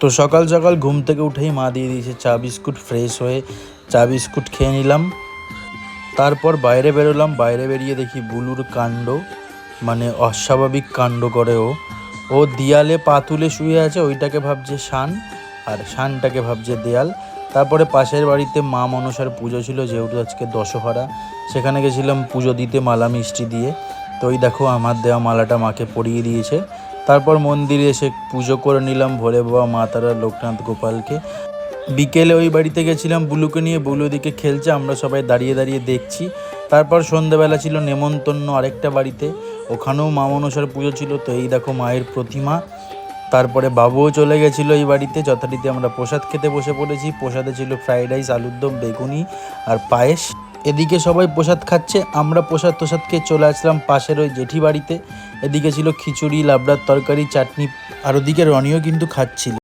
তো সকাল সকাল ঘুম থেকে উঠেই মা দিয়ে দিয়েছে চা বিস্কুট। ফ্রেশ হয়ে চা বিস্কুট খেয়ে নিলাম। তারপর বাইরে বেরোলাম। বাইরে বেরিয়ে দেখি বুলুর কাণ্ড, মানে অস্বাভাবিক কাণ্ড করে ও দেয়ালে পা তুলে শুয়ে আছে। ওইটাকে ভাবছে শান, আর শানটাকে ভাবছে দেয়াল। তারপরে পাশের বাড়িতে মা মনসার পুজো ছিল, যেহেতু আজকে দশহরা, সেখানে গেছিলাম পুজো দিতে মালা মিষ্টি দিয়ে। তো ওই দেখো আমার দেওয়া মালাটা মাকে পরিয়ে দিয়েছে। তারপর মন্দিরে এসে পুজো করে নিলাম ভোলে বাবা, মা তারা, লোকনাথ গোপালকে। বিকেলে ওই বাড়িতে গেছিলাম বুলুকে নিয়ে। বুলু ওদিকে খেলছে, আমরা সবাই দাঁড়িয়ে দাঁড়িয়ে দেখছি। তারপর সন্ধ্যাবেলা ছিল নেমন্তন্ন আরেকটা বাড়িতে, ওখানেও মা মনসার পুজো ছিল। তো এই দেখো মায়ের প্রতিমা। তারপরে বাবুও চলে গেছিলো এই বাড়িতে। যথারীতি আমরা প্রসাদ খেতে বসে পড়েছি। প্রসাদে ছিল ফ্রাইড রাইস, আলুর দম, বেগুনি আর পায়েস। এদিকে সবাই প্রসাদ খাচ্ছে, আমরা প্রসাদ খেয়ে চলে আসলাম পাশের ওই জেঠি বাড়িতে। এদিকে ছিল খিচুড়ি, লাবড়ার তরকারি, চাটনি, আর ওদিকে রনিও কিন্তু খাচ্ছিল।